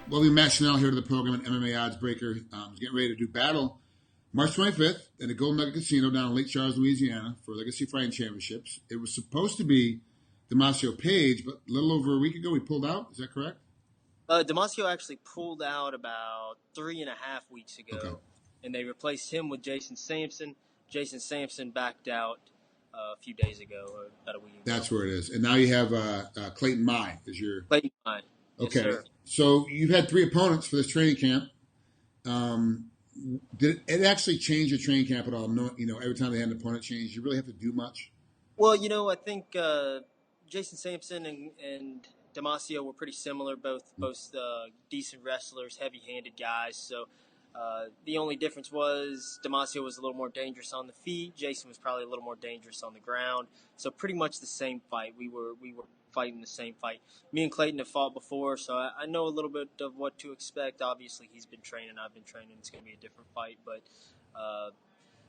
Welcome Matt Schnell here to the program at MMAOddsBreaker. Getting ready to do battle March 25th at the Golden Nugget Casino down in Lake Charles, Louisiana for Legacy Fighting Championships. It was supposed to be Damasio Page, but a little over a week ago he pulled out. Is that correct? Damasio actually pulled out about 3.5 weeks ago, Okay. and they replaced him with Jason Sampson. Jason Sampson backed out a few days ago, or about a week ago. That's where it is. And now you have Klayton Mai as your... Klayton Mai. Okay. Yes, sir. So you've had 3 opponents for this training camp. Did it actually change your training camp at all? No, every time they had an opponent change, you really have to do much? Well, I think Jason Sampson and Damasio were pretty similar, both decent wrestlers, heavy-handed guys. So the only difference was Damasio was a little more dangerous on the feet. Jason was probably a little more dangerous on the ground. So pretty much the same fight. We were fighting the same fight. Me and Klayton have fought before, so I know a little bit of what to expect. Obviously, he's been training. I've been training. It's going to be a different fight, but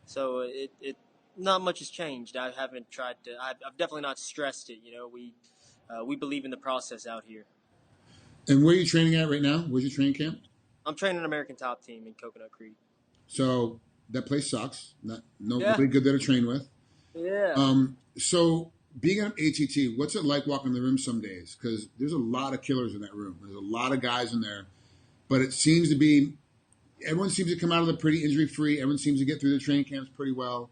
so it not much has changed. I haven't tried to. I've definitely not stressed it. We believe in the process out here. And where are you training at right now? Where's your training camp? I'm training an American Top Team in Coconut Creek. So that place sucks. Nobody good there to train with. Yeah. So being on ATT, what's it like walking in the room some days? Because there's a lot of killers in that room. There's a lot of guys in there. But it seems to be, everyone seems to come out of it pretty injury-free. Everyone seems to get through their training camps pretty well.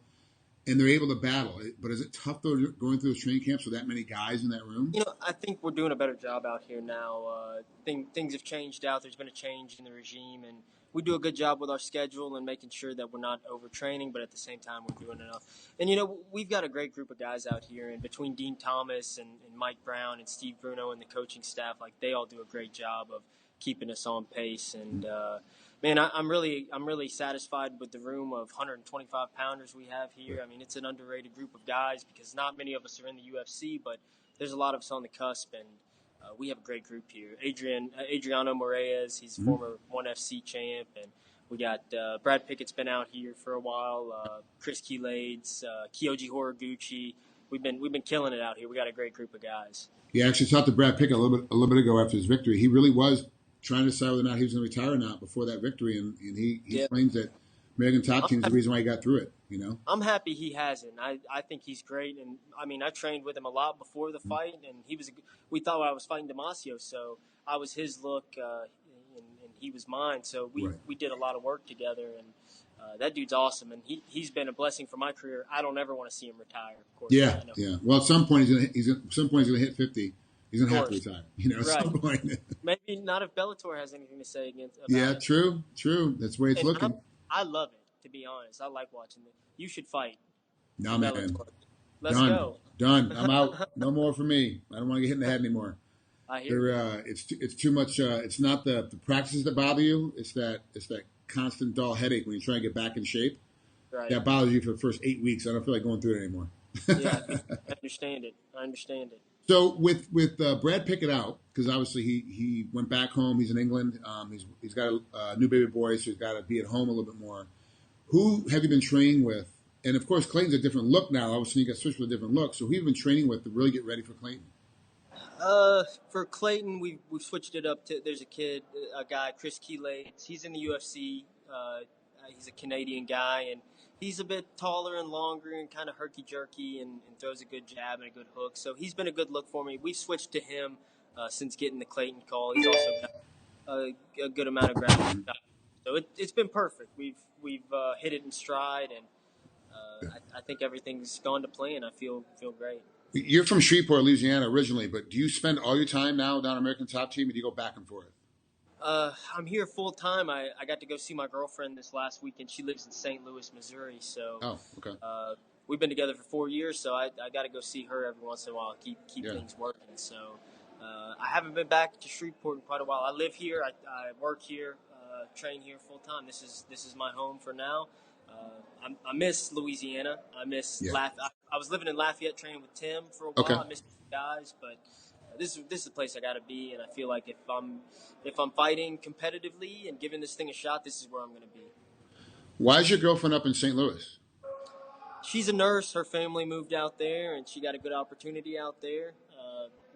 And they're able to battle. But is it tough, though, going through those training camps with that many guys in that room? I think we're doing a better job out here now. Things have changed out. There's been a change in the regime, and we do a good job with our schedule and making sure that we're not overtraining, but at the same time we're doing enough. And, we've got a great group of guys out here, and between Dean Thomas and Mike Brown and Steve Bruno and the coaching staff, they all do a great job of keeping us on pace. And, man, I'm really satisfied with the room of 125-pounders we have here. I mean, it's an underrated group of guys because not many of us are in the UFC, but there's a lot of us on the cusp, and we have a great group here. Adriano Moraes, he's former ONE FC champ, and we got Brad Pickett's been out here for a while. Chris Keelades, Kyoji Horiguchi. We've been killing it out here. We got a great group of guys. Yeah, I actually talked to Brad Pickett a little bit ago after his victory. He really was trying to decide whether or not he was going to retire or not before that victory, and he explains that American Top Team is the reason why he got through it. I'm happy he hasn't. I think he's great, and I mean I trained with him a lot before the fight, and we thought I was fighting Damasio, so I was his look, and he was mine. So we did a lot of work together, and that dude's awesome, and he's been a blessing for my career. I don't ever want to see him retire. Of course. Yeah. Well, at some point he's going to hit 50. He's going to have to retire, at some point. Maybe not if Bellator has anything to say against about Yeah, it. true. That's the way it's looking. I love it, to be honest. I like watching it. You should fight. No, man. Bellator. Let's go. Done. I'm out. No more for me. I don't want to get hit in the head anymore. I hear it's too much. It's not the practices that bother you. It's that constant dull headache when you try to get back in shape. Right. That bothers you for the first 8 weeks. I don't feel like going through it anymore. Yeah, I understand it. So with Brad Pickett out, because obviously he went back home. He's in England. He's got a new baby boy, so he's got to be at home a little bit more. Who have you been training with? And of course, Clayton's a different look now. All of a sudden, you got switched with a different look. So who have you been training with to really get ready for Klayton? For Klayton, we've switched it up to. There's a guy, Chris Keelades. He's in the UFC. He's a Canadian guy, and he's a bit taller and longer and kind of herky-jerky and throws a good jab and a good hook. So he's been a good look for me. We've switched to him since getting the Klayton call. He's also got a good amount of ground. So it's been perfect. We've hit it in stride, and I think everything's gone to plan. I feel great. You're from Shreveport, Louisiana originally, but do you spend all your time now down American Top Team, or do you go back and forth? I'm here full time. I got to go see my girlfriend this last weekend. She lives in St. Louis, Missouri. So we've been together for 4 years. So I got to go see her every once in a while, keep things working. So I haven't been back to Shreveport in quite a while. I live here. I work here, train here full time. This is my home for now. I miss Louisiana. I miss Lafayette. I was living in Lafayette, training with Tim for a while. Okay. I miss the guys, but this is the place I got to be, and I feel like if I'm fighting competitively and giving this thing a shot, this is where I'm going to be. Why is your girlfriend up in St. Louis? She's a nurse. Her family moved out there, and she got a good opportunity out there.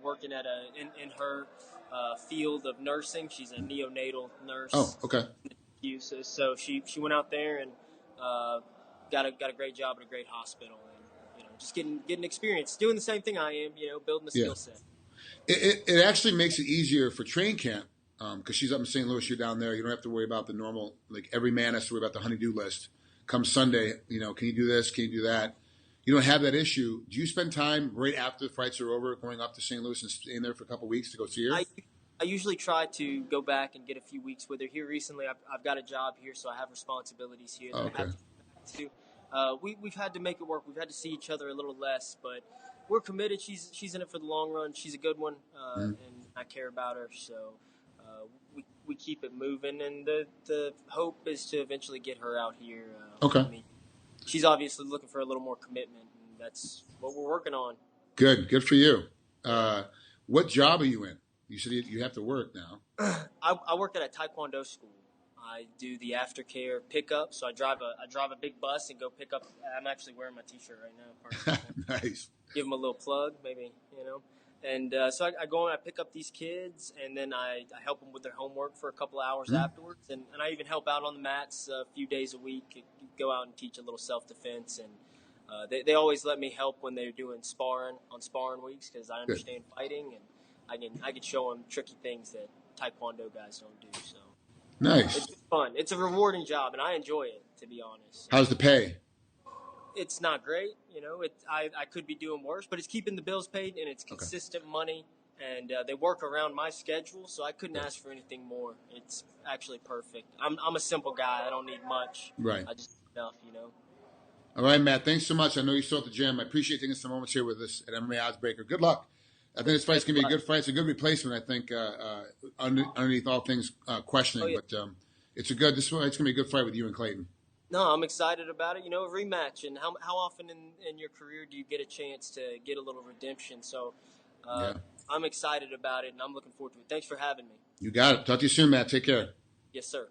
working at in her field of nursing. She's a neonatal nurse. Oh, okay. So she went out there and got a great job at a great hospital, and just getting experience, doing the same thing I am, building the skill set. It actually makes it easier for train camp because she's up in St. Louis, you're down there. You don't have to worry about the normal, like every man has to worry about the honey-do list. Come Sunday, can you do this? Can you do that? You don't have that issue. Do you spend time right after the fights are over going up to St. Louis and staying there for a couple of weeks to go see her? I usually try to go back and get a few weeks with her. Here recently, I've got a job here, so I have responsibilities here that I have to do. We've had to make it work. We've had to see each other a little less, but we're committed. She's in it for the long run. She's a good one, and I care about her. So we keep it moving, and the hope is to eventually get her out here. Okay. I mean, she's obviously looking for a little more commitment, and that's what we're working on. Good for you. What job are you in? You said you have to work now. I work at a Taekwondo school. I do the aftercare pickup, so I drive a big bus and go pick up. I'm actually wearing my T-shirt right Nice. now. Give them a little plug, maybe, And so I go and I pick up these kids, and then I help them with their homework for a couple hours afterwards, and I even help out on the mats a few days a week. Go out and teach a little self-defense, and they always let me help when they're doing sparring on sparring weeks because I understand fighting, and I can show them tricky things that Taekwondo guys don't do. So. Nice. It's fun. It's a rewarding job, and I enjoy it, to be honest. How's the pay? It's not great. I could be doing worse, but it's keeping the bills paid, and it's consistent money, and they work around my schedule, so I couldn't ask for anything more. It's actually perfect. I'm a simple guy. I don't need much. Right. I just need enough, All right, Matt. Thanks so much. I know you're still at the gym. I appreciate taking some moments here with us at MMA-OddsBreaker. Good luck. I think this fight's going to be a good fight. It's a good replacement, I think, underneath all things questioning. But this fight's going to be a good fight with you and Klayton. No, I'm excited about it. A rematch. And how often in your career do you get a chance to get a little redemption? So I'm excited about it, and I'm looking forward to it. Thanks for having me. You got it. Talk to you soon, Matt. Take care. Yes, sir.